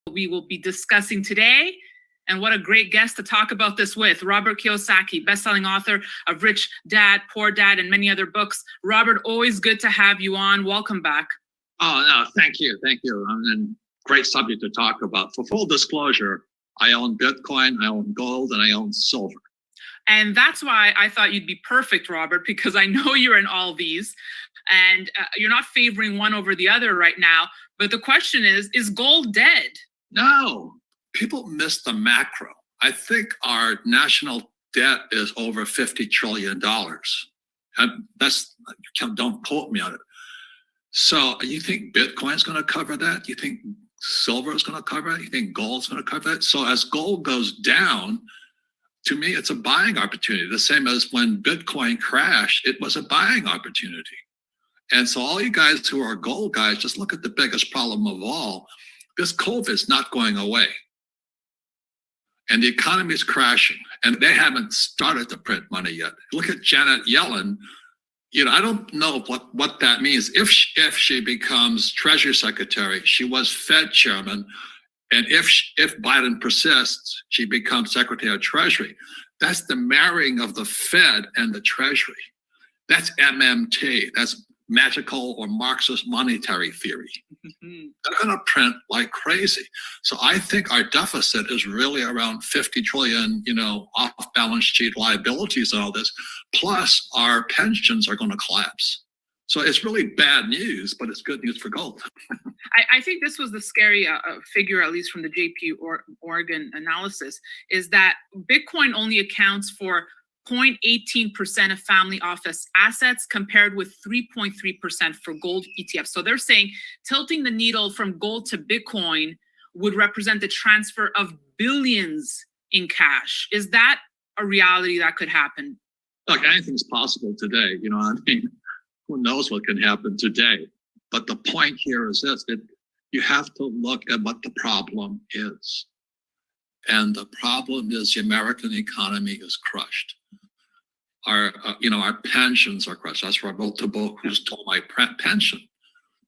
we will be discussing today. And what a great guest to talk about this with. Robert Kiyosaki, best-selling author of Rich Dad, Poor Dad, and many other books. Robert, always good to have you on. Welcome back. Oh, no, thank you. Thank you. And great subject to talk about. For full disclosure, I own Bitcoin, I own gold, and I own silver. And that's why I thought you'd be perfect, Robert, because I know you're in all these and you're not favoring one over the other right now. But the question is gold dead? No, people miss the macro. I think our national debt is over $50 trillion. And don't quote me on it. So you think Bitcoin's going to cover that? You think silver is going to cover it? You think gold's going to cover it? So as gold goes down, to me, it's a buying opportunity. The same as when Bitcoin crashed, it was a buying opportunity. And so all you guys who are gold guys, just look at the biggest problem of all. This COVID is not going away. And the economy is crashing. And they haven't started to print money yet. Look at Janet Yellen. You know, I don't know what that means. If she becomes Treasury Secretary, she was Fed Chairman. And if Biden persists, she becomes Secretary of Treasury. That's the marrying of the Fed and the Treasury. That's MMT. That's magical or Marxist monetary theory. They're going to print like crazy. So I think our deficit is really around 50 trillion, off balance sheet liabilities and all this. Plus our pensions are going to collapse. So it's really bad news, but it's good news for gold. I think this was the scary figure, at least from the JP Morgan analysis, is that Bitcoin only accounts for 0.18% of family office assets compared with 3.3% for gold ETFs. So they're saying tilting the needle from gold to Bitcoin would represent the transfer of billions in cash. Is that a reality that could happen? Look, anything's possible today. Who knows what can happen today? But the point here is this, you have to look at what the problem is. And the problem is the American economy is crushed. Our pensions are crushed. That's why I wrote the book, Who Stole My Pension?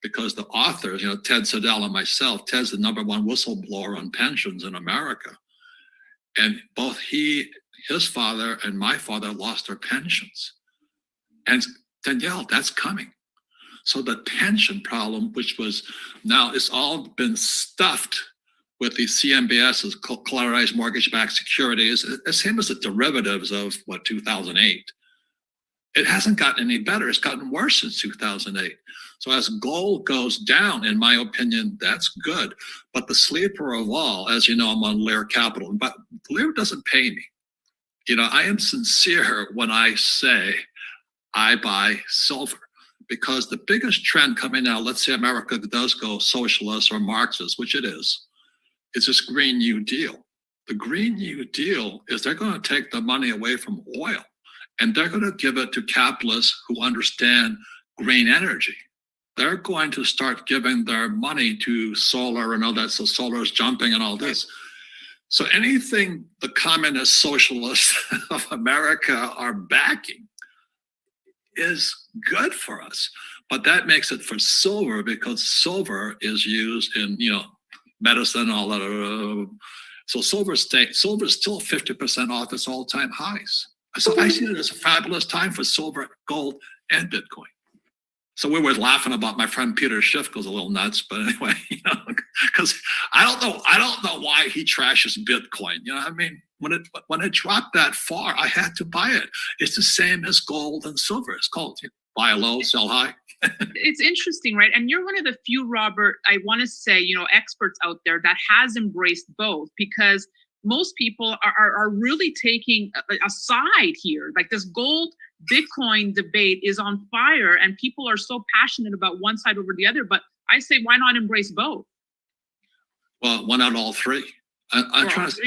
Because the authors, Ted Siddell and myself, Ted's the #1 whistleblower on pensions in America. And both his father and my father lost their pensions. And Danielle, that's coming. So the pension problem, which was now it's all been stuffed with these CMBSs, collateralized mortgage-backed securities, the same as the derivatives of 2008. It hasn't gotten any better. It's gotten worse since 2008. So as gold goes down, in my opinion, that's good. But the sleeper of all, as you know, I'm on Lear Capital, but Lear doesn't pay me. I am sincere when I say I buy silver. Because the biggest trend coming now, let's say America does go socialist or Marxist, which it is this Green New Deal. The Green New Deal is they're going to take the money away from oil and they're going to give it to capitalists who understand green energy. They're going to start giving their money to solar and all that. So solar is jumping and all this. So anything the communist socialists of America are backing is good for us, but that makes it for silver because silver is used in medicine, all that. So silver is still 50% off its all-time highs. So I see it as a fabulous time for silver, gold, and Bitcoin. So we were laughing about my friend Peter Schiff goes a little nuts, but anyway, because I don't know why he trashes Bitcoin. When it dropped that far, I had to buy it. It's the same as gold and silver. It's called buy low, sell high. It's interesting, right? And you're one of the few, Robert, I want to say, experts out there that has embraced both, because most people are really taking a side here. Like this gold Bitcoin debate is on fire and people are so passionate about one side over the other. But I say, why not embrace both? Well, why not all three? I'm trying to say,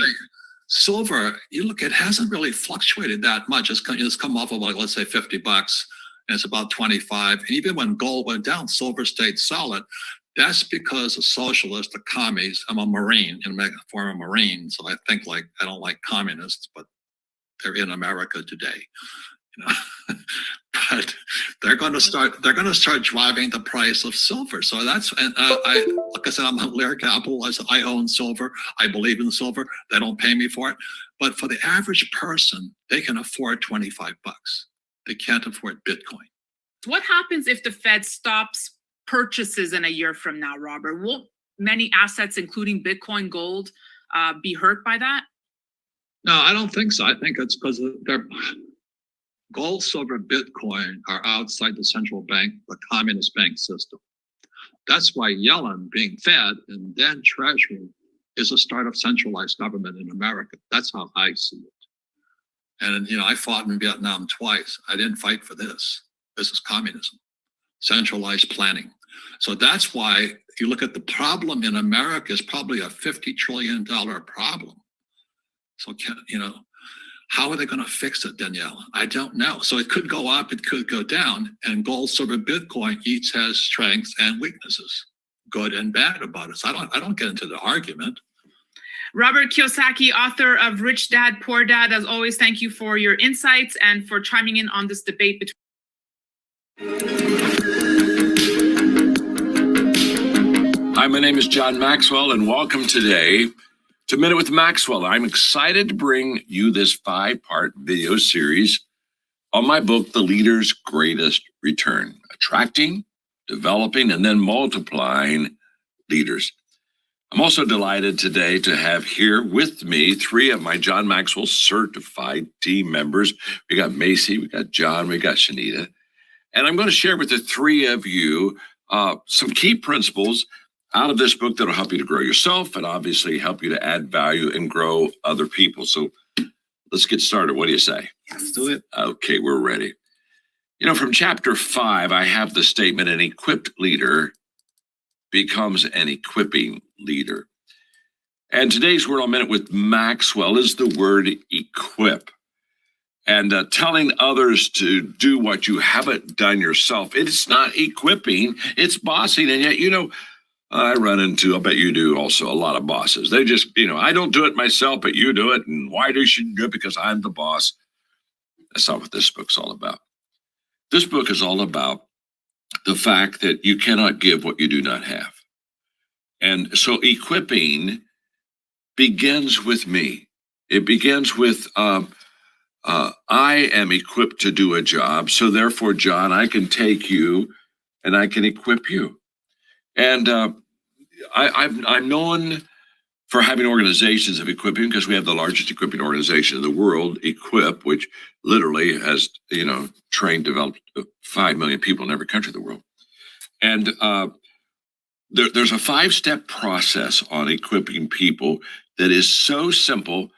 silver, it hasn't really fluctuated that much. It's come off of let's say $50, and it's about 25. And even when gold went down, silver stayed solid. That's because the socialists, the commies, I'm a Marine, former Marine, so I think I don't like communists, but they're in America today. You know? But they're going to start driving the price of silver. So that's, and like I said, I'm a Lair capitalist. I own silver. I believe in silver. They don't pay me for it. But for the average person, they can afford $25. They can't afford Bitcoin. What happens if the Fed stops purchases in a year from now, Robert? Will many assets, including Bitcoin, gold, be hurt by that? No, I don't think so. I think it's because they're gold, silver, Bitcoin are outside the central bank, the communist bank system. That's why Yellen being Fed and then Treasury is a start of centralized government in America. That's how I see it. And, you know, I fought in Vietnam twice. I didn't fight for this. This is communism, centralized planning. So that's why you look at the problem in America is probably a $50 trillion problem. So, you know, how are they going to fix it, Danielle? I don't know. So it could go up, it could go down, and gold, silver, Bitcoin each has strengths and weaknesses, good and bad about it. So I don't get into the argument. Robert Kiyosaki, author of Rich Dad, Poor Dad, as always, thank you for your insights and for chiming in on this debate between. Hi, my name is John Maxwell, and welcome today to Minute with Maxwell. I'm excited to bring you this 5-part video series on my book, The Leader's Greatest Return: Attracting, Developing, and then Multiplying Leaders. I'm also delighted today to have here with me 3 of my John Maxwell certified team members. We got Macy, we got John, we got Shanita. And I'm going to share with the 3 of you some key principles out of this book that'll help you to grow yourself and obviously help you to add value and grow other people. So let's get started. What do you say? Let's do it. Okay, we're ready. You know, from chapter 5, I have the statement, an equipped leader becomes an equipping leader. And today's word on Minute with Maxwell is the word equip. And telling others to do what you haven't done yourself. It's not equipping, it's bossing. And yet, you know, I run into, I bet you do also, a lot of bosses. They just, you know, I don't do it myself, but you do it. And why do you do it? Because I'm the boss. That's not what this book's all about. This book is all about the fact that you cannot give what you do not have. And so equipping begins with me. It begins with, I am equipped to do a job. So therefore, John, I can take you and I can equip you. And I'm known for having organizations of equipping because we have the largest equipping organization in the world, Equip, which literally has, you know, trained, developed 5 million people in every country of the world. And there's a 5-step process on equipping people that is so simple,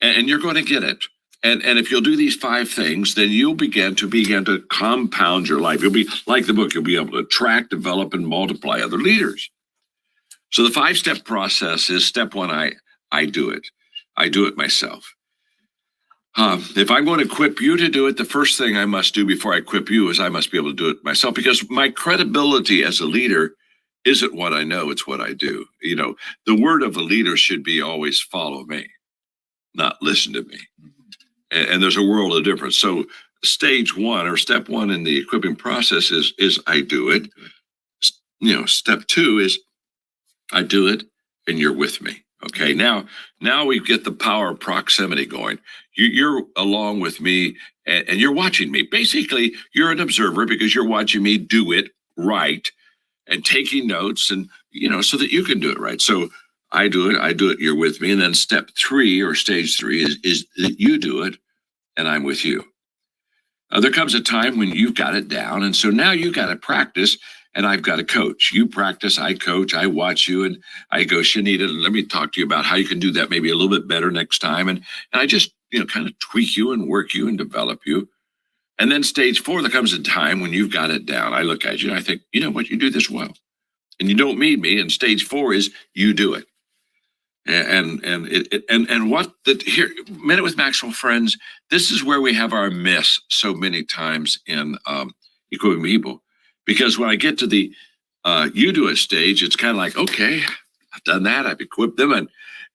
and you're going to get it. And if you'll do these 5 things, then you'll begin to compound your life. You'll be like the book, you'll be able to attract, develop, and multiply other leaders. So the 5-step process is step 1, I do it. I do it myself. If I'm going to equip you to do it, the first thing I must do before I equip you is I must be able to do it myself, because my credibility as a leader isn't what I know, it's what I do. You know, the word of a leader should be always follow me, not listen to me. And there's a world of difference. So stage 1 or step 1 in the equipping process is I do it. You know, step 2 is I do it and you're with me. Okay, now we get the power of proximity going. You're along with me and you're watching me. Basically, you're an observer because you're watching me do it right and taking notes, and, you know, so that you can do it right. So I do it, you're with me. And then step 3 or stage 3 is that you do it and I'm with you. There comes a time when you've got it down. And so now you got to practice and I've got to coach. You practice, I coach, I watch you, and I go, Shanita, let me talk to you about how you can do that maybe a little bit better next time. And I just, you know, kind of tweak you and work you and develop you. And then stage 4, there comes a time when you've got it down. I look at you and I think, you know what, you do this well. And you don't need me. And stage 4 is you do it. And what the here, Minute with Maxwell, friends, this is where we have our miss so many times in equipping people. Because when I get to the you do it stage, it's kind of like, okay, I've done that, I've equipped them, and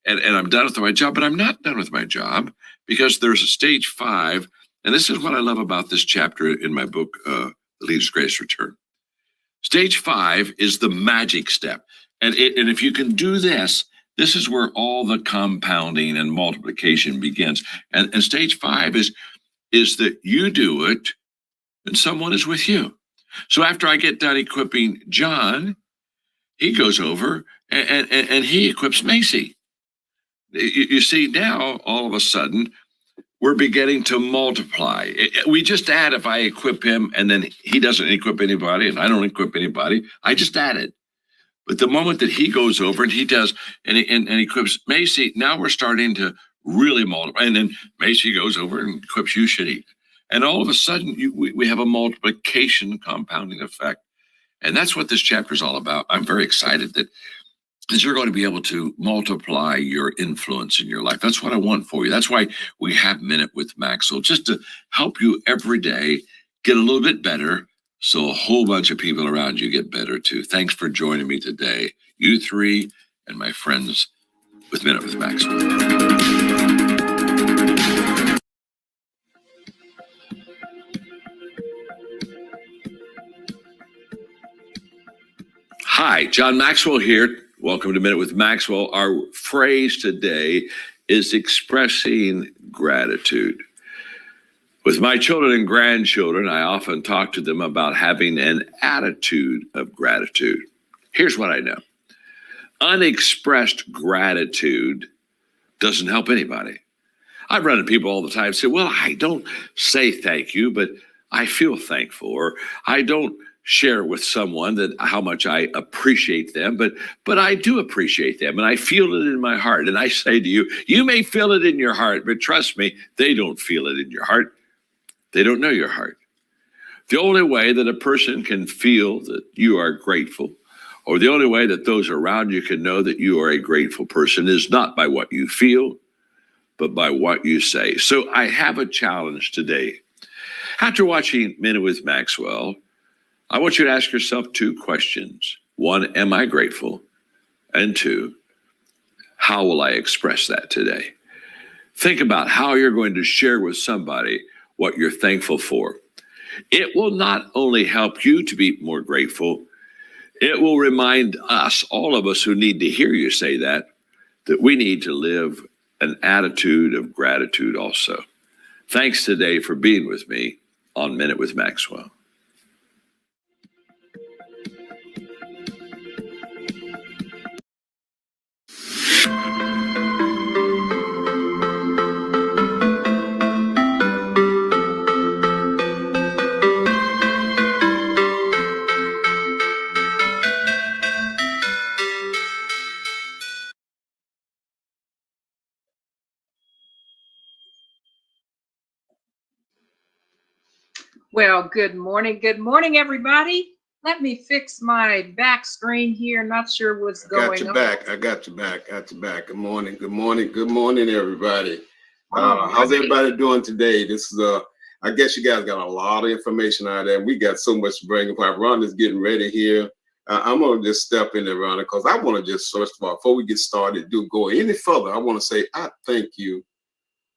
I'm done with my job, but I'm not done with my job, because there's a stage 5, And this is what I love about this chapter in my book, The Leader's Greatest Return. Stage 5 is the magic step. And if you can do this, this is where all the compounding and multiplication begins. And stage 5 is that you do it and someone is with you. So after I get done equipping John, he goes over and he equips Macy. You see, now all of a sudden, we're beginning to multiply. We just add, if I equip him and then he doesn't equip anybody and I don't equip anybody, I just added. But the moment that he goes over and he does and equips Macy, now we're starting to really multiply. And then Macy goes over and equips you, Shanique. And all of a sudden, we have a multiplication compounding effect. And that's what this chapter is all about. I'm very excited that you're going to be able to multiply your influence in your life. That's what I want for you. That's why we have Minute with Maxwell, just to help you every day get a little bit better so a whole bunch of people around you get better too. Thanks for joining me today, you three and my friends with Minute with Maxwell. Hi, John Maxwell here. Welcome to Minute with Maxwell. Our phrase today is expressing gratitude. With my children and grandchildren, I often talk to them about having an attitude of gratitude. Here's what I know. Unexpressed gratitude doesn't help anybody. I run into people all the time and say, well, I don't say thank you, but I feel thankful. Or I don't share with someone that how much I appreciate them, but I do appreciate them and I feel it in my heart. And I say to you, you may feel it in your heart, but trust me, they don't feel it in your heart. They don't know your heart. The only way that a person can feel that you are grateful, or the only way that those around you can know that you are a grateful person, is not by what you feel, but by what you say. So I have a challenge today. After watching Minute with Maxwell, I want you to ask yourself 2 questions. 1, am I grateful? And 2, how will I express that today? Think about how you're going to share with somebody what you're thankful for. It will not only help you to be more grateful, it will remind us, all of us who need to hear you say that we need to live an attitude of gratitude also. Thanks today for being with me on Minute with Maxwell. Well, good morning, everybody. Let me fix my back screen here. Not sure what's going on. I got your back. Good morning, everybody. How's everybody doing today? This is I guess you guys got a lot of information out there. We got so much to bring up. Rhonda's getting ready here. I'm gonna just step in there, Rhonda, because I want to just, first of all, before we get started, go any further, I want to say I thank you.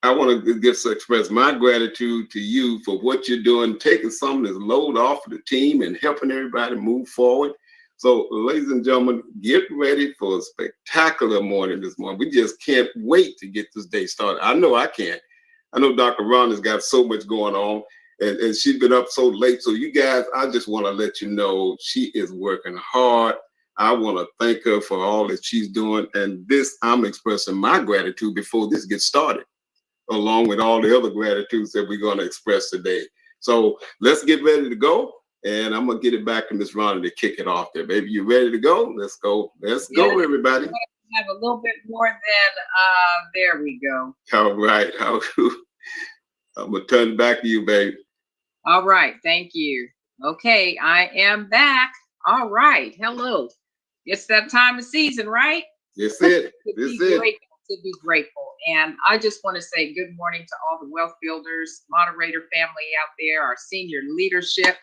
I want to just express my gratitude to you for what you're doing, taking some of this load off of the team and helping everybody move forward. So, ladies and gentlemen, get ready for a spectacular morning this morning. We just can't wait to get this day started. I know I can't. I know Dr. Rhonda's got so much going on, and she's been up so late. So, you guys, I just want to let you know she is working hard. I want to thank her for all that she's doing. And this, I'm expressing my gratitude before this gets started, along with all the other gratitudes that we're going to express today. So let's get ready to go. And I'm going to get it back to Miss Rhonda to kick it off there. Baby, you ready to go? Let's go. Let's go, everybody. Have a little bit more than, there we go. All right. I'm going to turn it back to you, baby. All right. Thank you. Okay. I am back. All right. Hello. It's that time of season, right? That's it. To be grateful. And I just want to say good morning to all the wealth builders, moderator family out there, our senior leadership.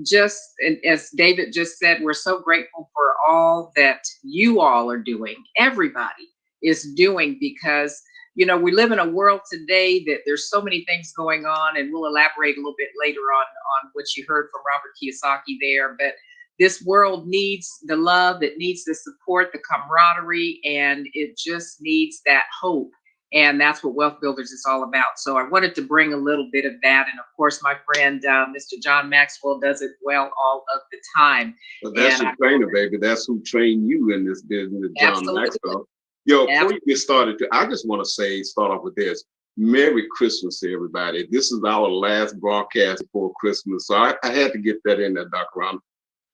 Just as David just said, we're so grateful for all that you all are doing. Everybody is doing, because you know, we live in a world today that there's so many things going on, and we'll elaborate a little bit later on what you heard from Robert Kiyosaki there. But this world needs the love, it needs the support, the camaraderie, and it just needs that hope. And that's what Wealth Builders is all about. So I wanted to bring a little bit of that. And of course, my friend, Mr. John Maxwell does it well all of the time. But that's your trainer, baby. That's who trained you in this business, John Maxwell. Yo, before you get started, I just want to start off with this. Merry Christmas to everybody. This is our last broadcast before Christmas. So I had to get that in there, Dr. Ron.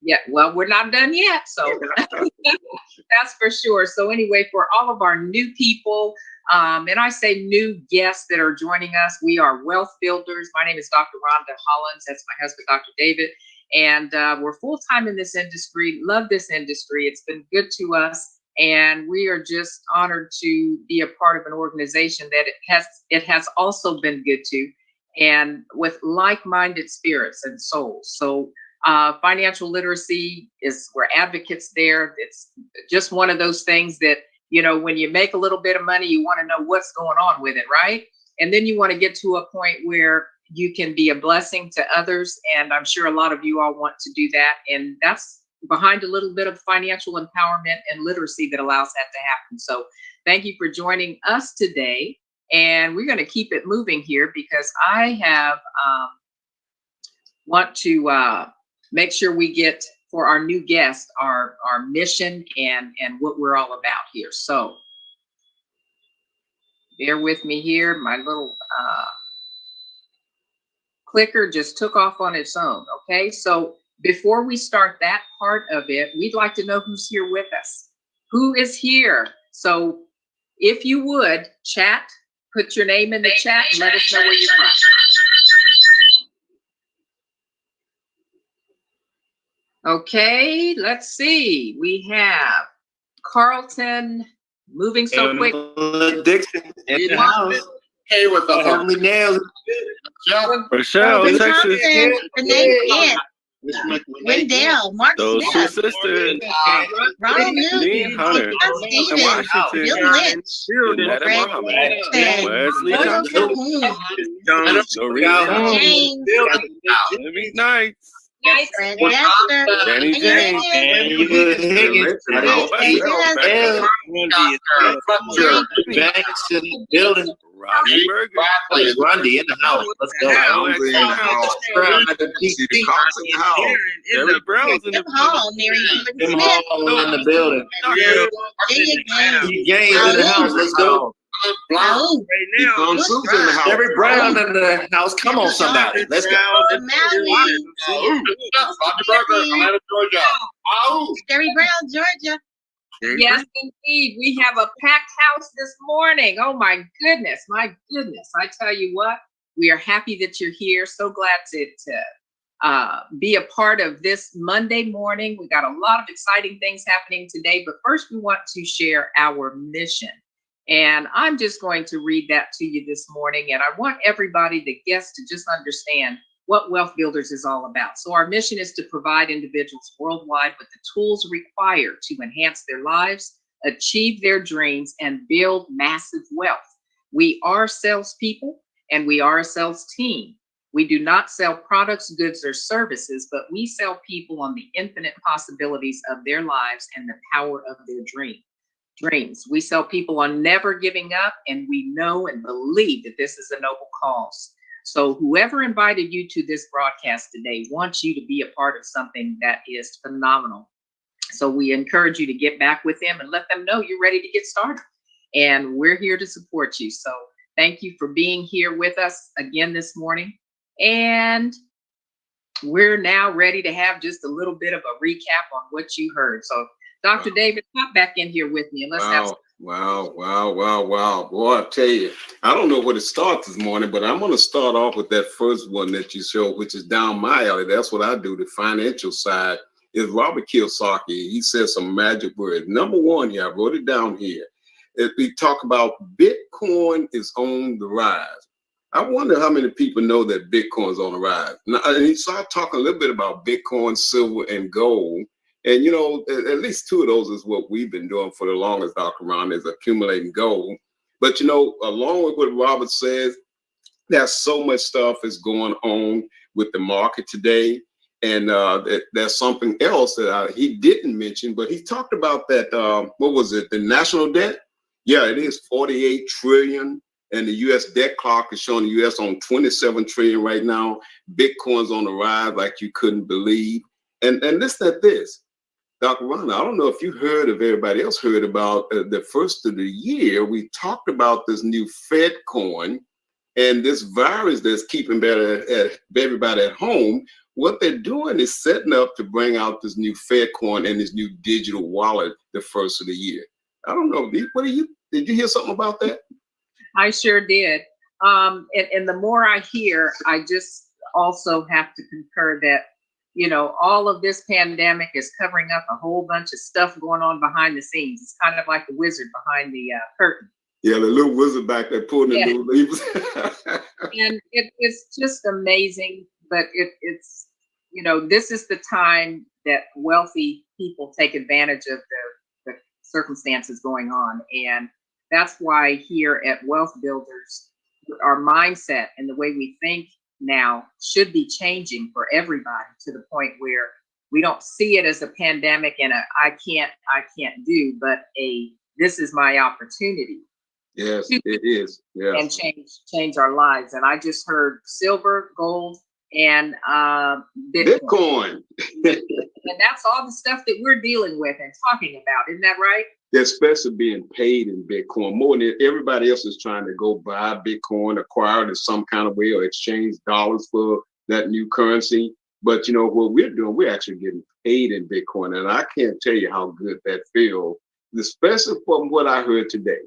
Yeah, well, we're not done yet. So that's for sure. So anyway, for all of our new people, and I say new guests that are joining us, we are Wealth Builders. My name is Dr. Rhonda Hollins. That's my husband, Dr. David. And we're full-time in this industry. Love this industry. It's been good to us. And we are just honored to be a part of an organization that it has also been good to, and with like-minded spirits and souls. So financial literacy we're advocates there. It's just one of those things that, you know, when you make a little bit of money, you want to know what's going on with it, right? And then you want to get to a point where you can be a blessing to others. And I'm sure a lot of you all want to do that. And that's behind a little bit of financial empowerment and literacy that allows that to happen. So thank you for joining us today. And we're going to keep it moving here because I have want to make sure we get for our new guest our mission and what we're all about here. So bear with me here. My little clicker just took off on its own. Okay, so before we start that part of it, we'd like to know who's here with us. Who is here? So if you would, chat, put your name in the chat and let us know where you're from. Okay, let's see. We have Carlton moving so quick. Dixon in the house. Hey, with the Heavenly Nails. Rochelle, Texas. Renee, Wendell, Mark Those two Smith, sisters. Ronald Dean Newton, Hunter. Stephen, Washington. Bill Lynch, Janetta Greg Muhammad. Wilson, Wesley William Johnson. Calhoun, Doreen James, Libby Knights. Fred Dexter, Danny James. Banks in the building. Robbie Berger. Rundy in the house. Let's go. Jerry Brown's in Tim the Hall, Mary Tim Smith, Hall in the building. Virginia Steve Gaines in the house. Let's go. Raul, Jerry Brown in the house. Come on, somebody. Let's go. Mallory, Gary Brown, Georgia. Yes, indeed. We have a packed house this morning. Oh my goodness, my goodness. I tell you what, we are happy that you're here. So glad to be a part of this Monday morning. We got a lot of exciting things happening today, but first we want to share our mission. And I'm just going to read that to you this morning. And I want everybody, the guests, to just understand what Wealth Builders is all about. So our mission is to provide individuals worldwide with the tools required to enhance their lives, achieve their dreams, and build massive wealth. We are salespeople and we are a sales team. We do not sell products, goods, or services, but we sell people on the infinite possibilities of their lives and the power of their dreams. We sell people on never giving up, and we know and believe that this is a noble cause. So whoever invited you to this broadcast today wants you to be a part of something that is phenomenal. So we encourage you to get back with them and let them know you're ready to get started. And we're here to support you. So thank you for being here with us again this morning. And we're now ready to have just a little bit of a recap on what you heard. So Dr. David, pop back in here with me and let's have some. Wow. Boy, I tell you, I don't know where to start this morning, but I'm going to start off with that first one that you showed, which is down my alley. That's what I do, the financial side, is Robert Kiyosaki. He says some magic words. Number one here, I wrote it down here. If we talk about Bitcoin is on the rise. I wonder how many people know that Bitcoin's on the rise. Now, and he started talking a little bit about Bitcoin, silver, and gold. And, you know, at least two of those is what we've been doing for the longest, Dr. Ron, is accumulating gold. But along with what Robert says, there's so much stuff is going on with the market today. And there's something else that he didn't mention, but he talked about that, what was it, the national debt? Yeah, it is 48 trillion. And the U.S. debt clock is showing the U.S. on 27 trillion right now. Bitcoin's on the rise like you couldn't believe. And listen at this. Dr. Ron, I don't know if you heard, if everybody else heard about the first of the year, we talked about this new Fed coin and this virus that's keeping everybody at home. What they're doing is setting up to bring out this new Fed coin and this new digital wallet the first of the year. I don't know. Did you hear something about that? I sure did. And the more I hear, I just also have to concur that, all of this pandemic is covering up a whole bunch of stuff going on behind the scenes. It's kind of like the wizard behind the curtain. Yeah, the little wizard back there pulling the little levers. And it's just amazing, but it's, this is the time that wealthy people take advantage of the circumstances going on. And that's why here at Wealth Builders, our mindset and the way we think now should be changing for everybody to the point where we don't see it as a pandemic and I can't do, but this is my opportunity. Yes, it is. Yes. And change our lives. And I just heard silver, gold, and Bitcoin. And that's all the stuff that we're dealing with and talking about. Isn't that right? Especially being paid in Bitcoin. More than everybody else is trying to go buy Bitcoin, acquire it in some kind of way, or exchange dollars for that new currency. But what we're doing, we're actually getting paid in Bitcoin. And I can't tell you how good that feels, especially from what I heard today.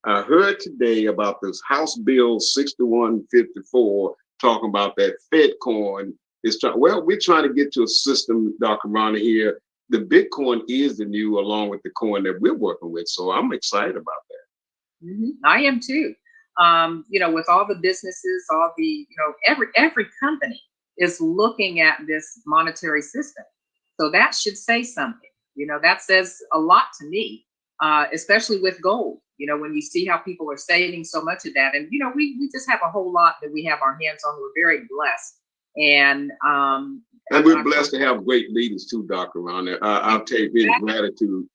I heard today about this House Bill 6154 talking about that Fed coin. We're trying to get to a system, Dr. Ronnie, here. The Bitcoin is the new, along with the coin that we're working with. So I'm excited about that. Mm-hmm. I am too. With all the businesses, all the, every company is looking at this monetary system. So that should say something. That says a lot to me, especially with gold. When you see how people are saving so much of that. And, we just have a whole lot that we have our hands on. We're very blessed. And we're blessed to have great leaders too, Dr. Ron. I'll tell you, in gratitude.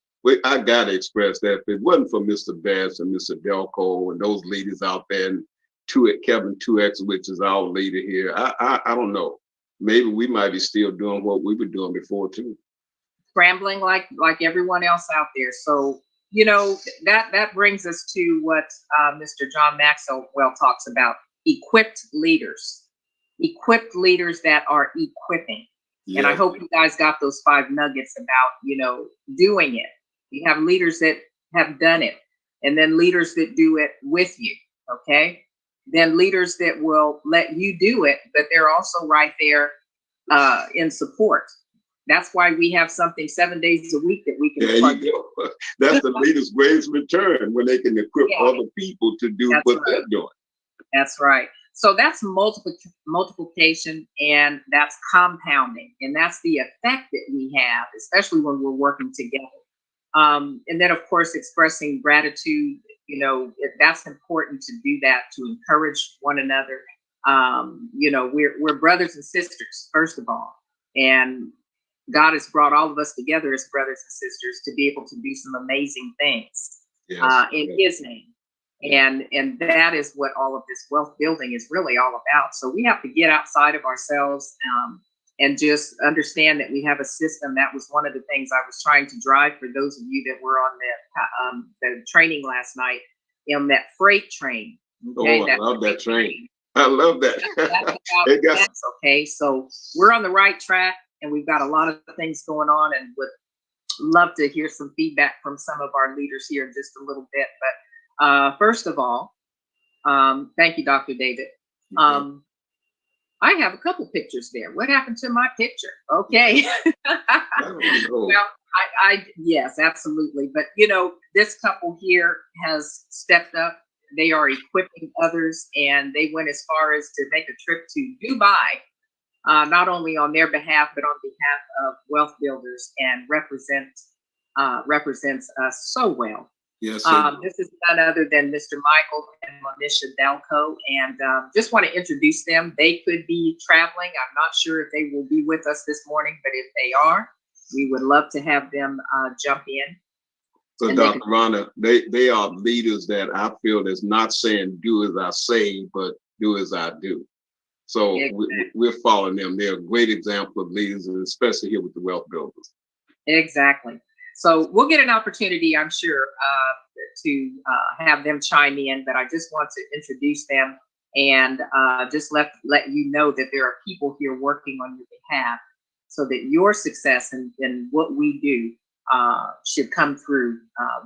I got to express that. If it wasn't for Mr. Bass and Mr. Delco and those leaders out there, and Kevin 2X, which is our leader here, I don't know. Maybe we might be still doing what we were doing before too. Scrambling like everyone else out there. So, that brings us to what Mr. John Maxwell talks about: equipped leaders that are equipping. Yeah. And I hope you guys got those 5 nuggets about, doing it. You have leaders that have done it, and then leaders that do it with you. Okay. Then leaders that will let you do it, but they're also right there in support. That's why we have something 7 days a week that we can. There you go. That's the leader's greatest return, when they can equip other people to do what they're doing. That's right. So that's multiplication, and that's compounding, and that's the effect that we have, especially when we're working together. And then, of course, expressing gratitude. That's important to do that, to encourage one another. We're brothers and sisters, first of all, and God has brought all of us together as brothers and sisters to be able to do some amazing things in His name. And that is what all of this wealth building is really all about. So we have to get outside of ourselves and just understand that we have a system. That was one of the things I was trying to drive for those of you that were on the training last night, in that freight train. Okay? I love that train. I love that. That's okay. So we're on the right track, and we've got a lot of things going on, and would love to hear some feedback from some of our leaders here in just a little bit. But first of all, thank you, Dr. David. I have a couple pictures there. What happened to my picture? Okay. Well, yes, absolutely. But this couple here has stepped up. They are equipping others, and they went as far as to make a trip to Dubai, not only on their behalf, but on behalf of Wealth Builders, and represents us so well. Yes, sir. This is none other than Mr. Michael and Misha Delco, and just want to introduce them. They could be traveling. I'm not sure if they will be with us this morning, but if they are, we would love to have them jump in. So, And Dr. Rhonda, they are leaders that I feel is not saying do as I say, but do as I do. So we're following them. They're a great example of leaders, and especially here with the Wealth Builders. Exactly. So we'll get an opportunity, I'm sure, to have them chime in, but I just want to introduce them and just let you know that there are people here working on your behalf so that your success and what we do should come through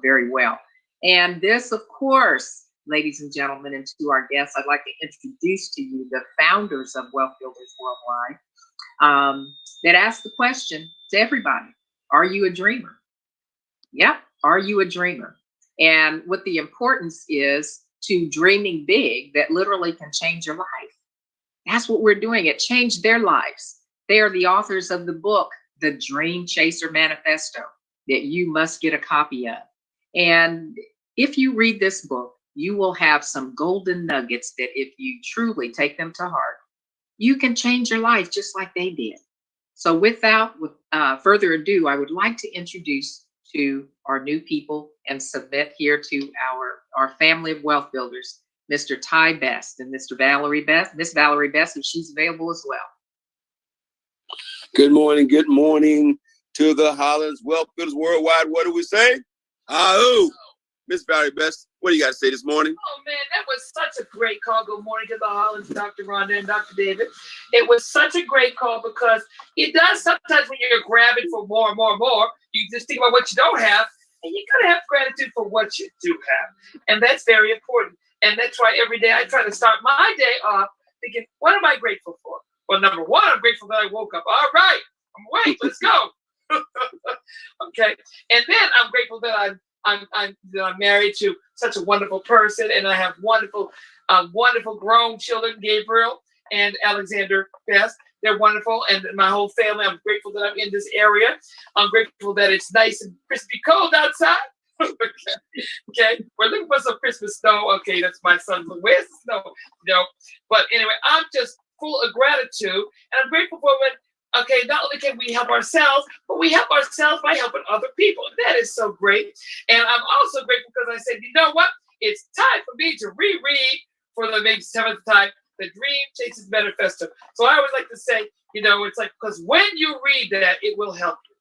very well. And this, of course, ladies and gentlemen, and to our guests, I'd like to introduce to you the founders of Wealth Builders Worldwide that ask the question to everybody, are you a dreamer? Yep, are you a dreamer? And what the importance is to dreaming big that literally can change your life. That's what we're doing. It changed their lives. They are the authors of the book, The Dream Chaser Manifesto, that you must get a copy of. And if you read this book, you will have some golden nuggets that if you truly take them to heart, you can change your life just like they did. So without further ado, I would like to introduce to our new people and submit here to our family of wealth builders, Mr. Ty Best and Miss Valerie Best, if she's available as well. Good morning to the Hollins Wealth Builders Worldwide. What do we say? Ahoo! Miss Valerie Best, what do you got to say this morning? Oh man, that was such a great call. Good morning to the Hollins, Dr. Rhonda and Dr. David. It was such a great call because it does sometimes when you're grabbing for more and more and more, you just think about what you don't have, and you gotta have gratitude for what you do have. And that's very important. And that's why every day I try to start my day off thinking, what am I grateful for? Well, number one, I'm grateful that I woke up. All right, I'm awake, let's go. Okay. And then I'm grateful that I'm married to such a wonderful person, and I have wonderful grown children, Gabriel and Alexander Best. They're wonderful, and my whole family. I'm grateful that I'm in this area. I'm grateful that it's nice and crispy cold outside. Okay, we're looking for some Christmas snow. Okay, that's my son's. Where's the snow? No, but anyway, I'm just full of gratitude, and I'm grateful for when. Okay, not only can we help ourselves, but we help ourselves by helping other people. That is so great. And I'm also grateful because I said, you know what? It's time for me to reread for the maybe 7th time, The Dream Chases Manifesto. So I always like to say, it's like, because when you read that, it will help you.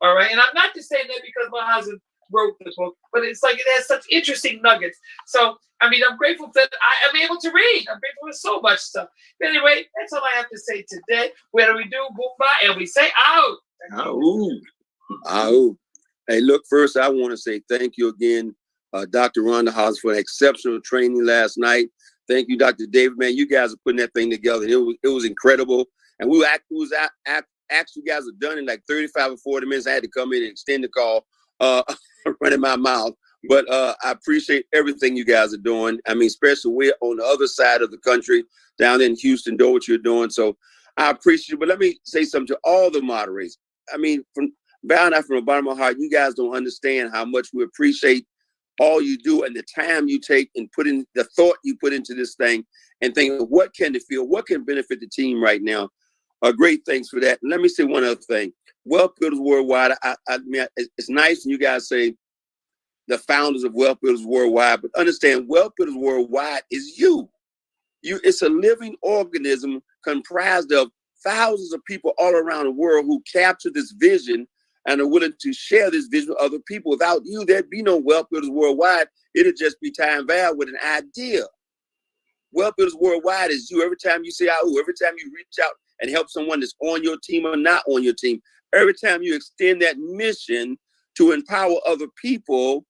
All right. And I'm not just saying that because my husband wrote the book, but it's like it has such interesting nuggets. So, I mean, I'm grateful that I am able to read. I'm grateful for so much stuff. But anyway, that's all I have to say today. What do we do? Boom, bye, and we say out. Ahoo. Hey, look, first, I want to say thank you again, Dr. Rhonda Hollins, for an exceptional training last night. Thank you, Dr. David. Man, you guys are putting that thing together. It was incredible. And actually, you guys are done in like 35 or 40 minutes. I had to come in and extend the call, running my mouth. But I appreciate everything you guys are doing. I mean, especially we're on the other side of the country, down in Houston, do what you're doing. So I appreciate it. But let me say something to all the moderators. I mean, from the bottom of my heart, you guys don't understand how much we appreciate all you do and the time you take and put in the thought you put into this thing and think, what can it feel? What can benefit the team right now? Great, thanks for that. And let me say one other thing. Wealth Builders Worldwide, I mean, it's nice when you guys say the founders of Wealth Builders Worldwide, but understand Wealth Builders Worldwide is you. It's a living organism comprised of thousands of people all around the world who capture this vision and are willing to share this vision with other people. Without you, there'd be no Wealth Builders Worldwide. It'd just be Ty and Val with an idea. Wealth Builders Worldwide is you. Every time you say, every time you reach out and help someone that's on your team or not on your team, every time you extend that mission to empower other people,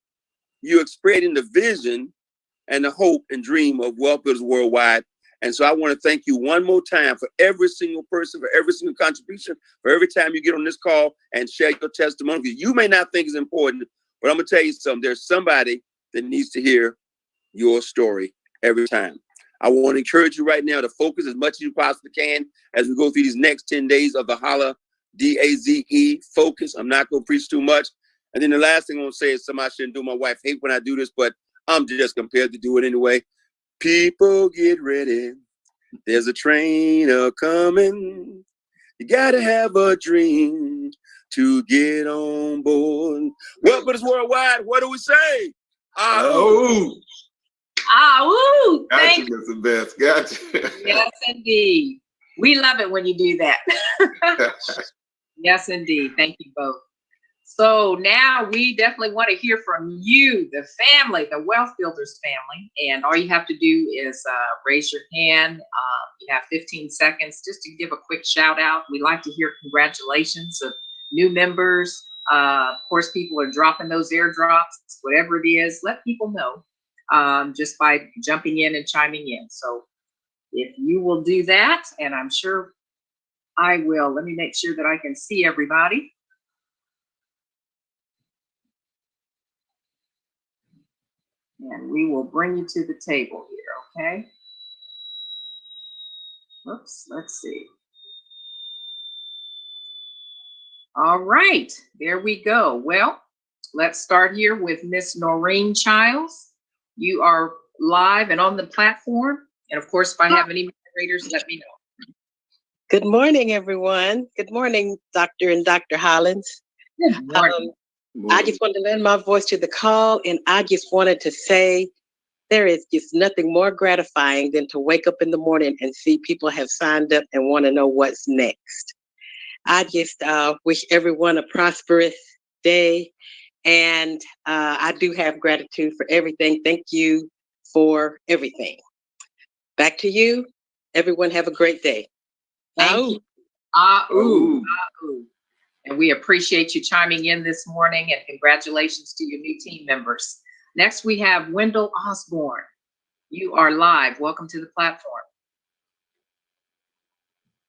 you're spreading the vision and the hope and dream of Wealth Builders Worldwide. And so I want to thank you one more time for every single person, for every single contribution, for every time you get on this call and share your testimony. You may not think it's important, but I'm going to tell you something. There's somebody that needs to hear your story every time. I want to encourage you right now to focus as much as you possibly can as we go through these next 10 days of the Holla, D-A-Z-E, focus. I'm not going to preach too much. And then the last thing I'm gonna say is something I shouldn't do. My wife hates when I do this, but I'm just compelled to do it anyway. People get ready. There's a train a-coming. You gotta have a dream to get on board. Well, but it's worldwide. What do we say? Oh, Woo! Thank gotcha, Mr. Best. Gotcha. Yes, indeed. We love it when you do that. Yes, indeed. Thank you both. So now we definitely want to hear from you, the family, the Wealth Builders family. And all you have to do is raise your hand. You have 15 seconds just to give a quick shout out. We like to hear congratulations of new members. Of course, people are dropping those airdrops, whatever it is, let people know just by jumping in and chiming in. So if you will do that, and I'm sure I will, let me make sure that I can see everybody. And we will bring you to the table here, okay? Oops, let's see. All right, there we go. Well, let's start here with Miss Noreen Childs. You are live and on the platform. And of course, if I have any moderators, let me know. Good morning, everyone. Good morning, Dr. and Dr. Hollins. Good morning. I just wanted to lend my voice to the call, and I just wanted to say there is just nothing more gratifying than to wake up in the morning and see people have signed up and want to know what's next. I just wish everyone a prosperous day, and I do have gratitude for everything. Thank you for everything. Back to you. Everyone have a great day. Thank you. And we appreciate you chiming in this morning, and congratulations to your new team members. Next, we have Wendell Osborne. You are live. Welcome to the platform.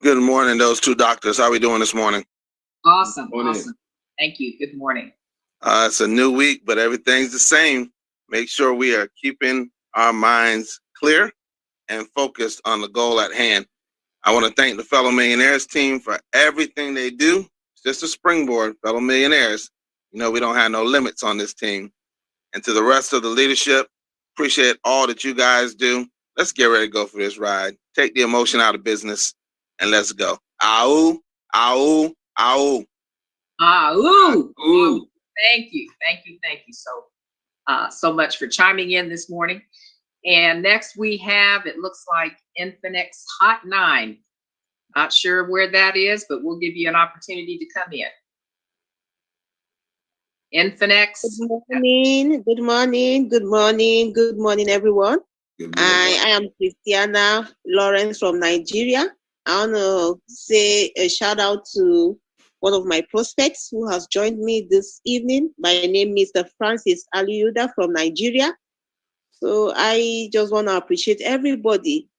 Good morning, those two doctors. How are we doing this morning? Awesome. Awesome. Thank you. Good morning. It's a new week, but everything's the same. Make sure we are keeping our minds clear and focused on the goal at hand. I want to thank the Fellow Millionaires team for everything they do. It's just a springboard, fellow millionaires. You know, we don't have no limits on this team. And to the rest of the leadership, appreciate all that you guys do. Let's get ready to go for this ride. Take the emotion out of business and let's go. Ow, ow, ow. Ooh. Thank you. So much for chiming in this morning. And next we have, it looks like Infinix Hot 9. Not sure where that is, but we'll give you an opportunity to come in. Infinix. Good morning, everyone. I am Christiana Lawrence from Nigeria. I want to say a shout out to one of my prospects who has joined me this evening. My name is Mr. Francis Aliuda from Nigeria. So I just want to appreciate everybody.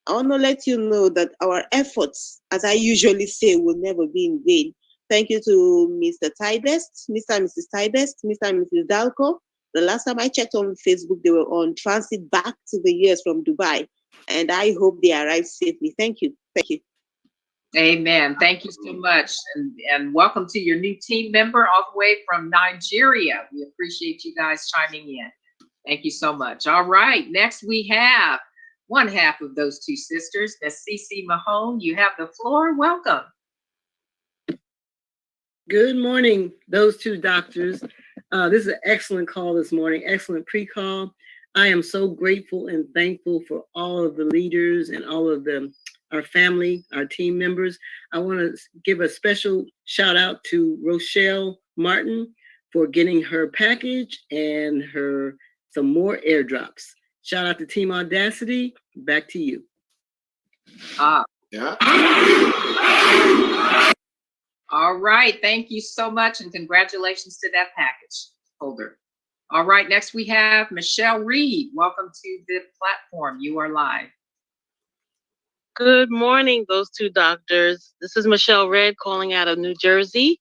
I want to let you know that our efforts, as I usually say, will never be in vain. Thank you to Mr. Tybest, Mr. and Mrs. Tybest, Mr. and Mrs. Dalco. The last time I checked on Facebook, they were on transit back to the US from Dubai. And I hope they arrive safely. Thank you. Thank you. Amen. Thank you so much. And welcome to your new team member all the way from Nigeria. We appreciate you guys chiming in. Thank you so much. All right. Next, we have one half of those two sisters, Miss Cece Mahone. You have the floor. Welcome. Good morning, those two doctors. This is an excellent call this morning, excellent pre-call. I am so grateful and thankful for all of the leaders and all of our family, our team members. I want to give a special shout out to Rochelle Martin for getting her package and some more airdrops. Shout out to Team Audacity. Back to you. Yeah. All right. Thank you so much. And congratulations to that package holder. All right. Next, we have Michelle Reed. Welcome to the platform. You are live. Good morning, those two doctors. This is Michelle Red calling out of New Jersey.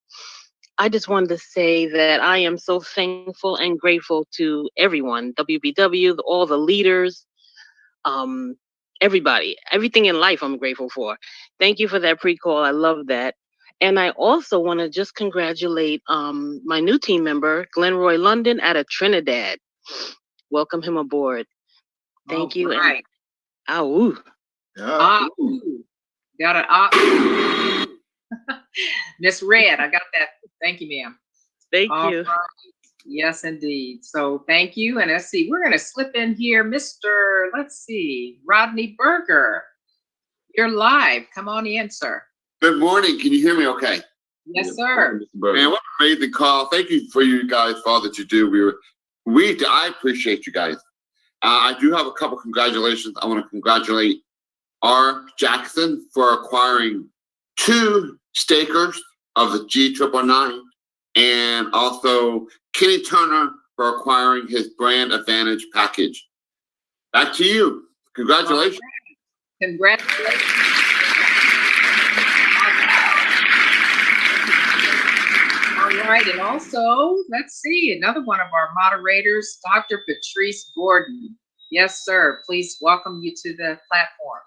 I just wanted to say that I am so thankful and grateful to everyone, WBW, all the leaders, everybody, everything in life I'm grateful for. Thank you for that pre-call. I love that. And I also want to just congratulate my new team member, Glenroy London out of Trinidad. Welcome him aboard. Thank you. Right. Ooh. Got it. Miss Red, I got that. Thank you, ma'am. Thank All you. right. Yes, indeed. So thank you. And let's see, we're going to slip in here, Mr. Rodney Berger. You're live. Come on in, sir. Good morning. Can you hear me okay? Yes, sir. Man, what an amazing call. Thank you for you guys for all that you do. I appreciate you guys. I do have a couple congratulations. I want to congratulate R. Jackson for acquiring 2 stakers of the G999, and also Kenny Turner for acquiring his brand advantage package. Back to you. Congratulations. Congratulations. All right, and also, let's see, another one of our moderators, Dr. Patrice Gordon. Yes, sir. Please welcome you to the platform.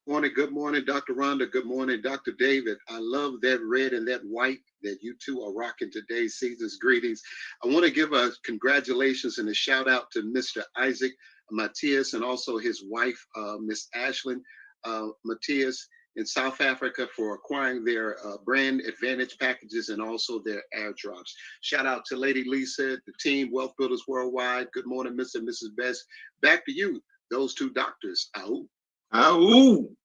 Morning, good morning, Dr. Rhonda. Good morning, Dr. David. I love that red and that white that you two are rocking today. Season's greetings. I want to give a congratulations and a shout out to Mr. Isaac Matthias and also his wife, Miss Ashlyn Matthias in South Africa for acquiring their brand advantage packages and also their airdrops. Shout out to Lady Lisa, the team, Wealth Builders Worldwide. Good morning, Mr. and Mrs. Best. Back to you, those 2 doctors. Thank you.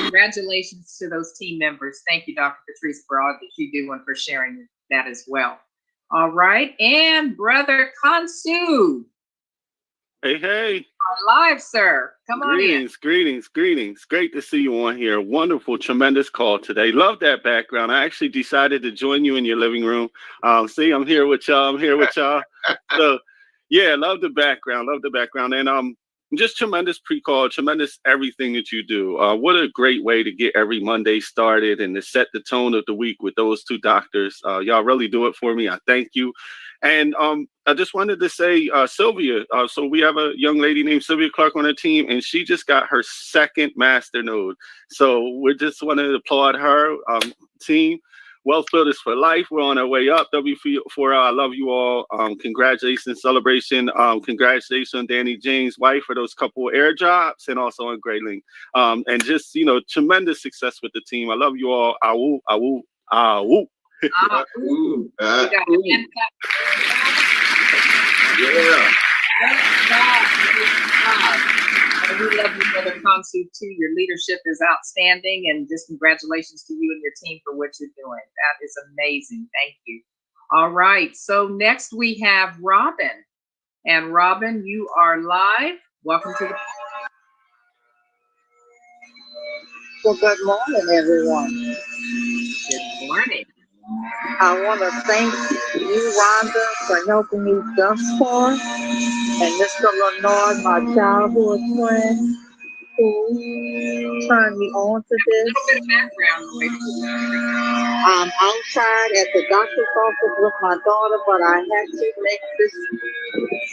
Congratulations to those team members. Thank you, Dr. Patrice Broad, that you do, and for sharing that as well. All right, and Brother Kansu. Hey. Live, sir. Come on in. Greetings. Great to see you on here. Wonderful, tremendous call today. Love that background. I actually decided to join you in your living room. See, I'm here with y'all. So, yeah, love the background. And just tremendous pre-call, tremendous everything that you do. What a great way to get every Monday started and to set the tone of the week with those 2 doctors. Y'all really do it for me. I thank you. And I just wanted to say, Sylvia, so we have a young lady named Sylvia Clark on our team, and she just got her 2nd master node. So we just wanted to applaud her team. Wealth Builders for Life. We're on our way up. W4L, I love you all. Congratulations, celebration. Congratulations on Danny James' wife for those couple airdrops, and also on Grayling. And just, tremendous success with the team. I love you all. Awoo, awoo, awoo. We love you, Brother Kansu, too. Your leadership is outstanding, and just congratulations to you and your team for what you're doing. That is amazing. Thank you. All right, so next we have Robin. And Robin, you are live. Welcome to the... Well, good morning, everyone. Good morning. I want to thank you, Rhonda, for helping me thus far, and Mr. Lenore, my childhood friend, who turned me on to this. I'm outside at the doctor's office with my daughter, but I had to make this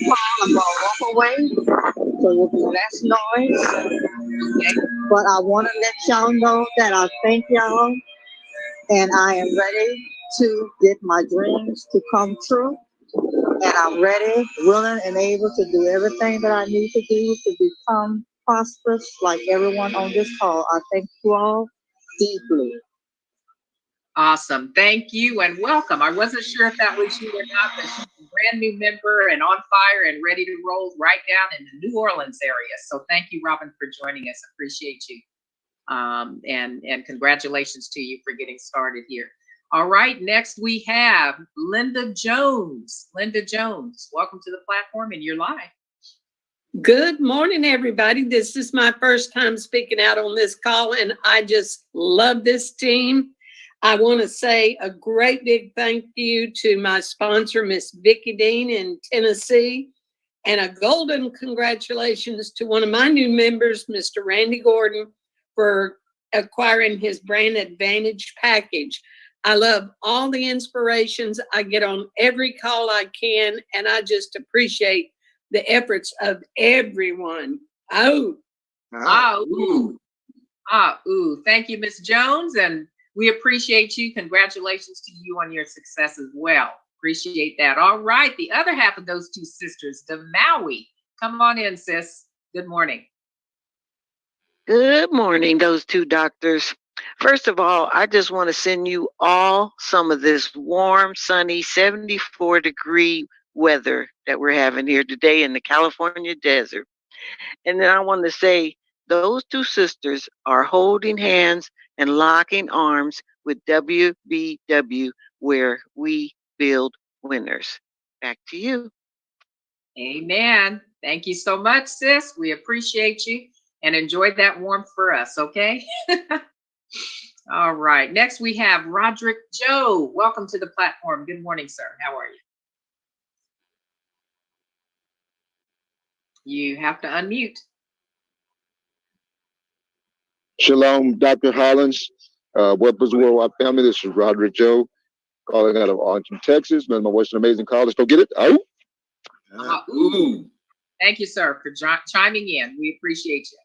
call. I'm going to walk away so there'll be less noise. But I want to let y'all know that I thank y'all, and I am ready to get my dreams to come true. And I'm ready, willing, and able to do everything that I need to do to become prosperous like everyone on this call. I thank you all deeply. Awesome. Thank you and welcome. I wasn't sure if that was you or not, but she's a brand new member and on fire and ready to roll right down in the New Orleans area. So thank you, Robin, for joining us. Appreciate you. And congratulations to you for getting started here. All right, next we have Linda Jones. Linda Jones, welcome to the platform, and you're live. Good morning, everybody. This is my first time speaking out on this call, and I just love this team. I want to say a great big thank you to my sponsor, Miss Vicki Dean in Tennessee, and a golden congratulations to one of my new members, Mr. Randy Gordon, for acquiring his brand advantage package. I love all the inspirations I get on every call I can, and I just appreciate the efforts of everyone. Thank you, Ms. Jones, and we appreciate you. Congratulations to you on your success as well. Appreciate that. All right, the other half of those two sisters, the Maui. Come on in, sis. Good morning. Good morning, those two doctors. First of all, I just want to send you all some of this warm, sunny, 74-degree weather that we're having here today in the California desert. And then I want to say those two sisters are holding hands and locking arms with WBW, where we build winners. Back to you. Amen. Thank you so much, sis. We appreciate you and enjoy that warmth for us, okay? All right. Next, we have Roderick Joe. Welcome to the platform. Good morning, sir. How are you? You have to unmute. Shalom, Dr. Hollins. Weapons Worldwide family. This is Roderick Joe, calling out of Arlington, Texas. Man, my voice an amazing call. Let's go get it. Thank you, sir, for chiming in. We appreciate you.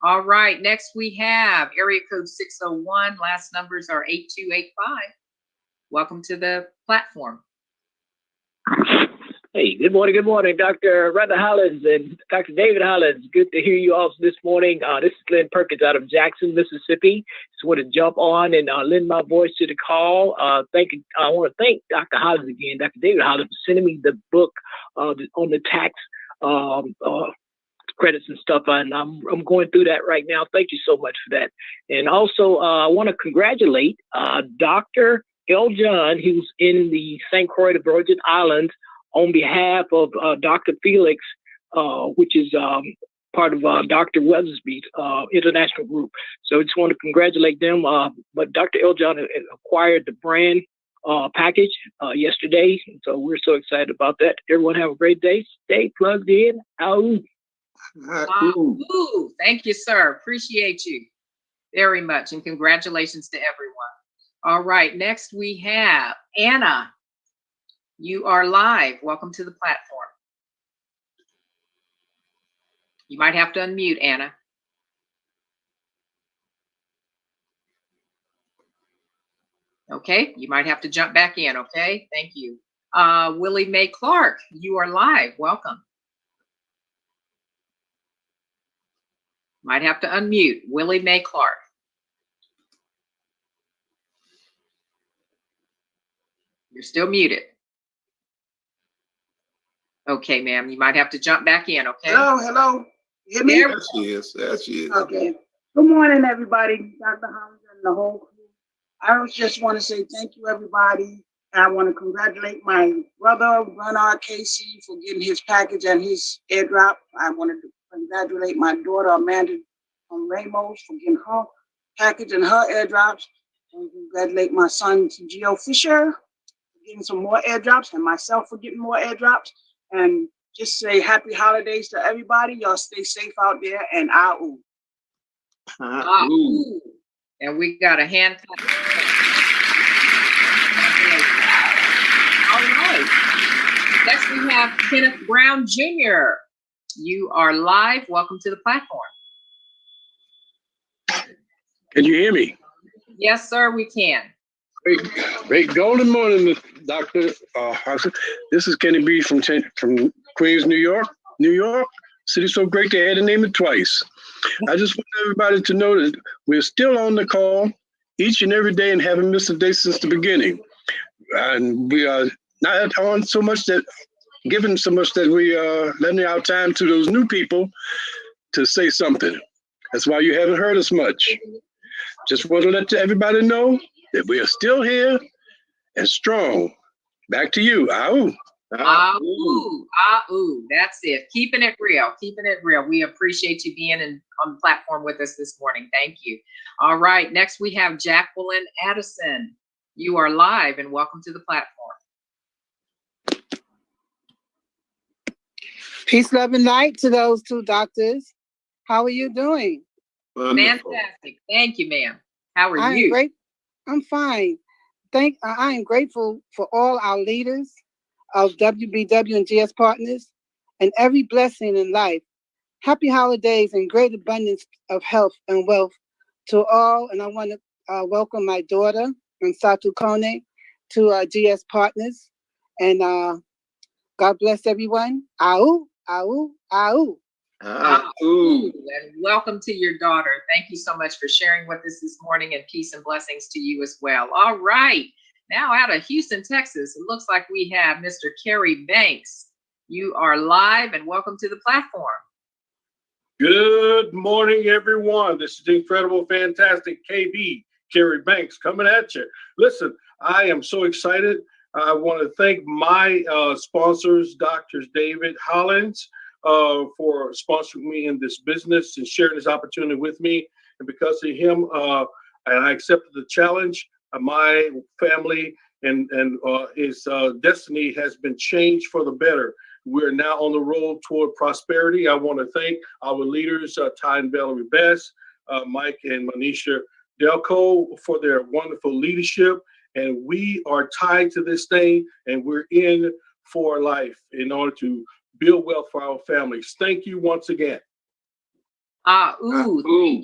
All right. Next, we have area code 601. Last numbers are 8285. Welcome to the platform. Hey, good morning, Dr. Rhonda Hollins and Dr. David Hollins. Good to hear you all this morning. This is Glenn Perkins out of Jackson, Mississippi. Just want to jump on and lend my voice to the call. I want to thank Dr. Hollins again, Dr. David Hollins, for sending me the book on the tax credits and stuff, and I'm going through that right now. Thank you so much for that. And also, I want to congratulate Dr. L. John, who's in the St. Croix, the Virgin Islands, on behalf of Dr. Felix, which is part of Dr. Weathersby's international group. So I just want to congratulate them. But Dr. L. John acquired the brand package yesterday. So we're so excited about that. Everyone have a great day. Stay plugged in. Thank you, sir. Appreciate you very much. And congratulations to everyone. All right. Next, we have Anna. You are live. Welcome to the platform. You might have to unmute, Anna. Okay, you might have to jump back in, okay? Thank you. Willie Mae Clark, you are live. Welcome. Might have to unmute. Willie Mae Clark. You're still muted. Okay, ma'am, you might have to jump back in, okay? Hello. You hear me? There she is. There she is. Okay. Good morning, everybody. Dr. Hollins and the whole crew. I just want to say thank you, everybody. I want to congratulate my brother, Bernard Casey, for getting his package and his airdrop. I wanted to congratulate my daughter, Amanda Ramos, for getting her package and her airdrops. And congratulate my son, Gio Fisher, for getting some more airdrops, and myself for getting more airdrops. And just say happy holidays to everybody. Y'all stay safe out there, and And we got a hand clap. All right. Next we have Kenneth Brown Jr. You are live. Welcome to the platform. Can you hear me? Yes, sir, we can. Great golden morning, Dr. Hudson. This is Kenny B from Queens, New York. City so great they had to name it twice. I just want everybody to know that we're still on the call each and every day and haven't missed a day since the beginning. And we are not on so much that, given so much that we are letting our time to those new people to say something. That's why you haven't heard us much. Just want to let everybody know that we are still here and strong. Back to you. That's it. Keeping it real. We appreciate you being on the platform with us this morning. Thank you. All right. Next, we have Jacqueline Addison. You are live and welcome to the platform. Peace, love, and light to those two doctors. How are you doing? Wonderful. Fantastic. Thank you, ma'am. How are you? Great. I'm fine. I am grateful for all our leaders of WBW and GS Partners and every blessing in life. Happy holidays and great abundance of health and wealth to all, and I want to welcome my daughter, Satu Kone, to GS Partners. And God bless everyone. Au, au, au. And welcome to your daughter. Thank you so much for sharing with us this morning, and peace and blessings to you as well. All right. Now out of Houston, Texas, it looks like we have Mr. Kerry Banks. You are live and welcome to the platform. Good morning, everyone. This is incredible, fantastic KB, Kerry Banks, coming at you. Listen, I am so excited. I want to thank my sponsors, Drs. David Hollins, for sponsoring me in this business and sharing this opportunity with me. And because of him, and I accepted the challenge, my family and his destiny has been changed for the better. We're now on the road toward prosperity. I want to thank our leaders, Ty and Valerie Best, Mike and Misha Delco, for their wonderful leadership. And we are tied to this thing, and we're in for life in order to build wealth for our families. Thank you once again. Thank you.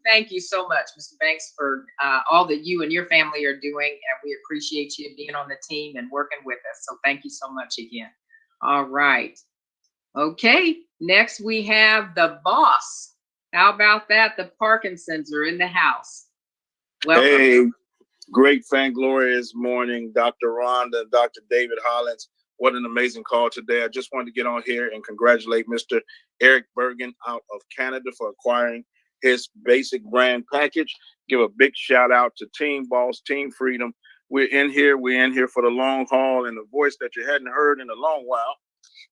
Thank you so much, Mr. Banks, for all that you and your family are doing. And we appreciate you being on the team and working with us. So thank you so much again. All right. Okay. Next, we have the boss. How about that? The Parkinsons are in the house. Welcome. Hey, great fan glorious morning, Dr. Rhonda, Dr. David Hollins. What an amazing call today. I just wanted to get on here and congratulate Mr. Eric Bergen out of Canada for acquiring his basic brand package. Give a big shout out to Team Boss, Team Freedom. We're in here for the long haul, and a voice that you hadn't heard in a long while.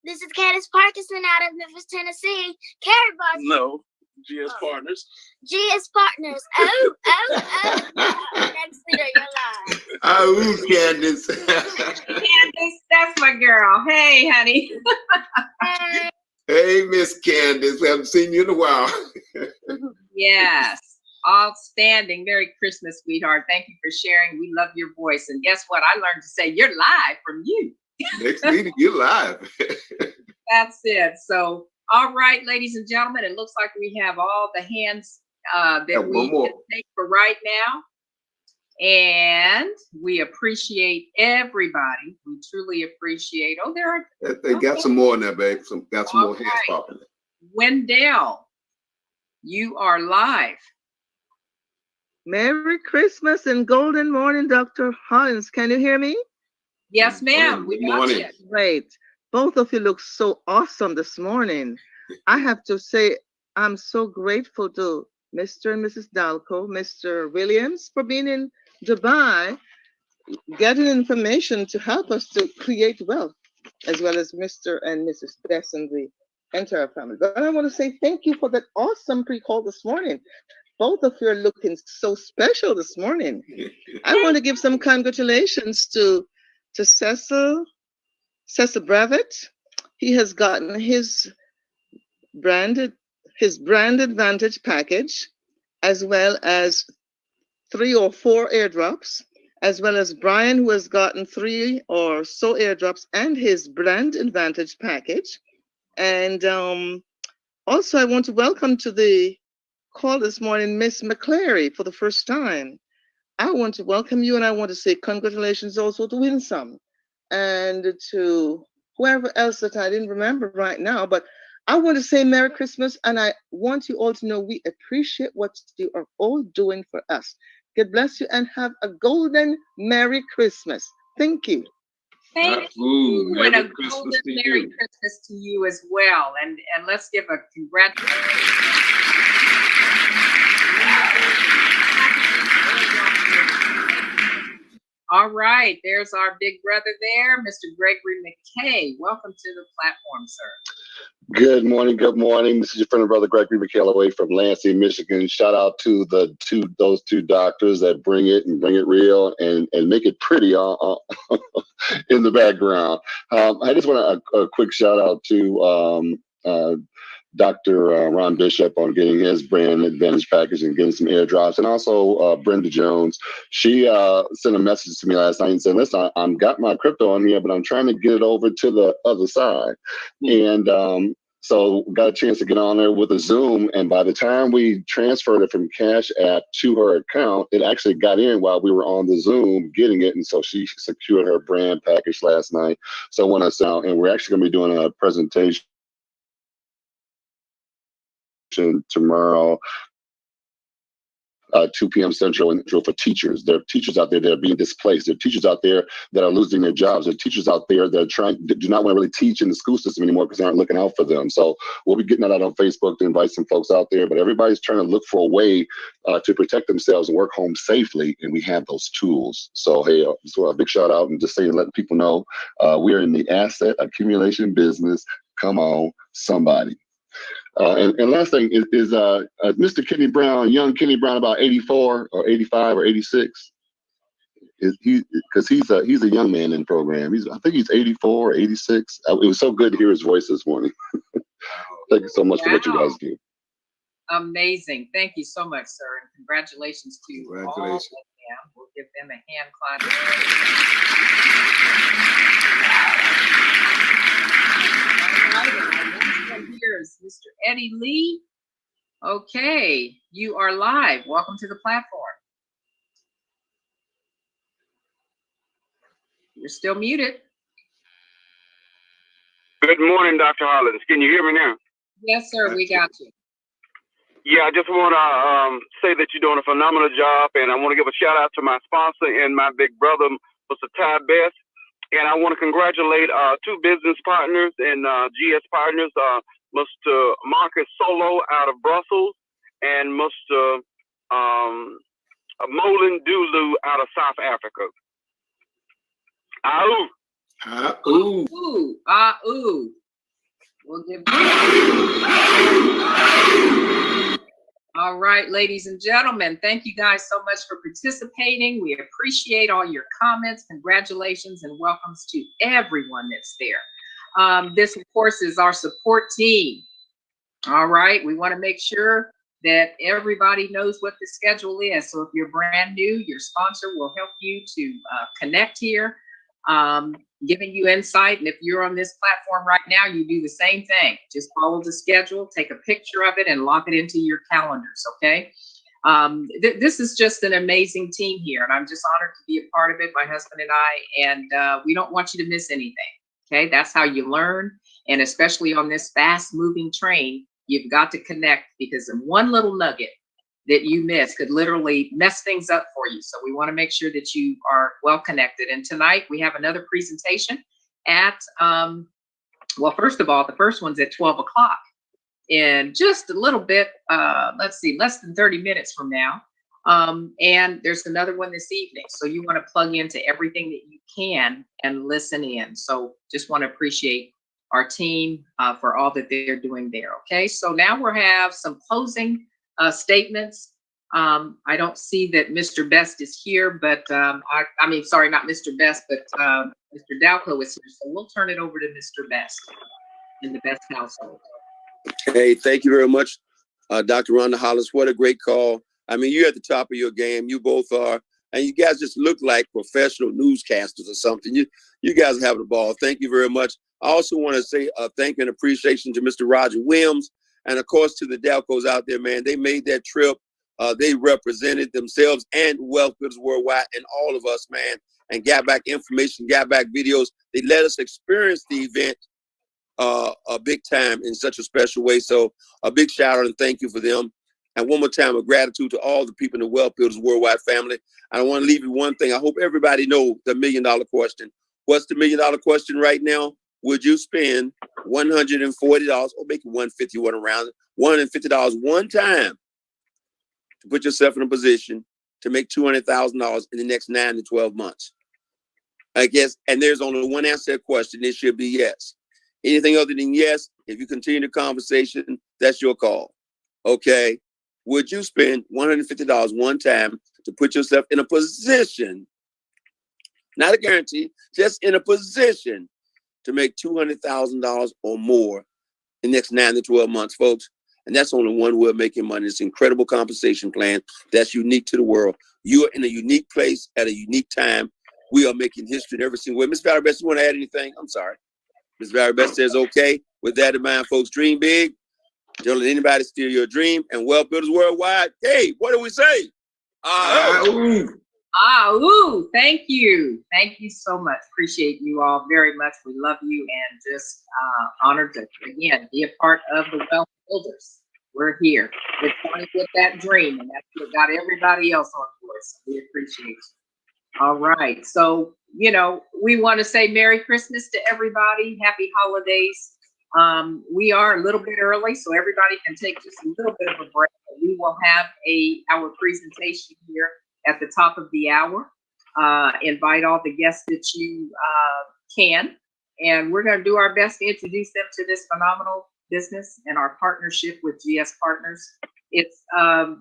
This is Candace Parkinson out of Memphis, Tennessee. Carrie Boss. No, GS Partners. GS Partners. Oh. Next leader, you're live. Oh, Candace. Candace, that's my girl. Hey, honey. Hey. Hey, Miss Candace. We haven't seen you in a while. Yes. Outstanding. Merry Christmas, sweetheart. Thank you for sharing. We love your voice. And guess what? I learned to say you're live from you. Next meeting, you're live. That's it. So, all right, ladies and gentlemen, it looks like we have all the hands that we can take for right now. And we appreciate everybody. We truly appreciate. Oh, there are. They got some more in there, babe. Got some more hands popping. Wendell, you are live. Merry Christmas and golden morning, Dr. Hollins. Can you hear me? Yes, ma'am. We got you. Great. Both of you look so awesome this morning. I have to say, I'm so grateful to Mr. and Mrs. Dalco, Mr. Williams, for being in Dubai, getting information to help us to create wealth, as well as Mr. and Mrs. Bess and the entire family. But I want to say thank you for that awesome pre-call this morning. Both of you are looking so special this morning. I want to give some congratulations to Cecil Brevet. He has gotten his branded Vantage package, as well as 3 or 4 airdrops, as well as Brian, who has gotten 3 or so airdrops and his brand Vantage package. And also I want to welcome to the call this morning, Miss McClary, for the first time. I want to welcome you, and I want to say congratulations also to Winsome and to whoever else that I didn't remember right now. But I want to say Merry Christmas, and I want you all to know we appreciate what you are all doing for us. God bless you, and have a golden Merry Christmas. Thank you. Thank you. And a golden Merry Christmas to you as well. And let's give a congratulations. All right, there's our big brother there, Mr. Gregory McKay. Welcome to the platform, sir. Good morning. Good morning. This is your friend and brother Gregory McKay away from Lansing, Michigan. Shout out to those two doctors that bring it real and make it pretty in the background. I just want a quick shout out to Dr. Ron Bishop on getting his brand advantage package and getting some airdrops, and also Brenda Jones. She sent a message to me last night and said, listen, I'm got my crypto on here, but I'm trying to get it over to the other side. And So got a chance to get on there with a Zoom, and by the time we transferred it from Cash App to her account, it actually got in while we were on the Zoom getting it, and so she secured her brand package last night. So when I saw, and we're actually going to be doing a presentation tomorrow. 2 p.m. Central for teachers. There are teachers out there that are being displaced. There are teachers out there that are losing their jobs. There are teachers out there that do not want to really teach in the school system anymore because they aren't looking out for them. So we'll be getting that out on Facebook to invite some folks out there. But everybody's trying to look for a way to protect themselves and work home safely, and we have those tools. So hey, so a big shout out and just saying, letting people know we're in the asset accumulation business. Come on, somebody. And last thing is Mr. Kenny Brown, young Kenny Brown, about 84 or 85 or 86. Because he's a young man in the program. I think he's 84 or 86. It was so good to hear his voice this morning. Thank you so much for what you guys do. Amazing. Thank you so much, sir. And congratulations to all of them. We'll give them a hand clap. Here is Mr. Eddie Lee. Okay, you are live. Welcome to the platform. You're still muted. Good morning, Dr. Hollins. Can you hear me now? Yes, sir. We got you. Yeah, I just want to say that you're doing a phenomenal job, and I want to give a shout out to my sponsor and my big brother, Mr. Ty Best. And I want to congratulate two business partners and GS partners, Mr. Marcus Solo out of Brussels and Mr. Molin Dulu out of South Africa. We'll give All right, ladies and gentlemen, thank you guys so much for participating. We appreciate all your comments, congratulations, and welcomes to everyone that's there. This, of course, is our support team. All right, we want to make sure that everybody knows what the schedule is. So if you're brand new, your sponsor will help you to connect here, giving you insight. And if you're on this platform right now, you do the same thing. Just follow the schedule, take a picture of it, and lock it into your calendars, okay? This is just an amazing team here, and I'm just honored to be a part of it, my husband and I, and we don't want you to miss anything, okay? That's how you learn, and especially on this fast-moving train, you've got to connect, because one little nugget that you miss could literally mess things up for you. So we want to make sure that you are well connected. And tonight we have another presentation at, well, first of all, the first one's at 12 o'clock. In just a little bit, let's see, less than 30 minutes from now. And there's another one this evening. So you want to plug into everything that you can and listen in. So just want to appreciate our team for all that they're doing there. Okay, so now we'll have some closing statements. I don't see that Mr. Best is here, but I mean, sorry, not Mr. Best, but Mr. Dalco is here. So we'll turn it over to Mr. Best in the Best household. Hey, thank you very much, Dr. Rhonda Hollins. What a great call. I mean, you're at the top of your game. You both are. And you guys just look like professional newscasters or something. You guys have the ball. Thank you very much. I also want to say thank you and appreciation to Mr. Roger Williams. And of course, to the Dalcos out there, man, they made that trip. They represented themselves and Wealth Builders Worldwide and all of us, man, and got back information, got back videos. They let us experience the event a big time in such a special way. So a big shout out and thank you for them. And one more time, a gratitude to all the people in the Wealth Builders Worldwide family. I want to leave you one thing. I hope everybody knows the $1 million question. What's the $1 million question right now? Would you spend $140 or make it $150 around $150 one time to put yourself in a position to make $200,000 in the next 9 to 12 months? I guess, and there's only one answer to that question. It should be yes. Anything other than yes, if you continue the conversation, that's your call. Okay. Would you spend $150 one time to put yourself in a position, not a guarantee, just in a position to make $200,000 or more in the next 9 to 12 months, folks? And that's only one way of making money. It's an incredible compensation plan that's unique to the world. You are in a unique place at a unique time. We are making history in every single way. Ms. Valerie Best, you want to add anything? I'm sorry. Ms. Valerie Best says, okay. With that in mind, folks, dream big. Don't let anybody steal your dream. And Wealth Builders Worldwide, hey, what do we say? Ooh, thank you. Thank you so much. Appreciate you all very much. We love you and just honored to, again, be a part of the Wealth Builders. We're here. We're trying to get that dream, and that's what got everybody else on board. So we appreciate you. All right. So, you know, we want to say Merry Christmas to everybody. Happy holidays. We are a little bit early, so everybody can take just a little bit of a break. We will have our presentation here at the top of the hour. Invite all the guests that you can, and we're going to do our best to introduce them to this phenomenal business and our partnership with GS Partners. It's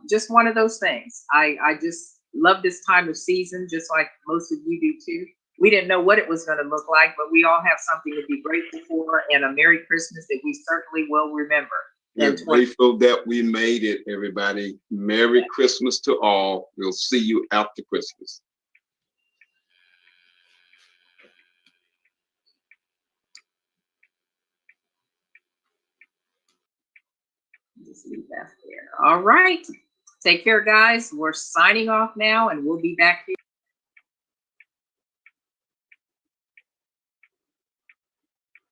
just one of those things. I just love this time of season, just like most of you do too. We didn't know what it was going to look like, but we all have something to be grateful for, and a Merry Christmas that we certainly will remember. We're grateful that we made it, everybody. Merry Christmas to all. We'll see you after Christmas. Just leave that there. All right. Take care, guys. We're signing off now, and we'll be back here.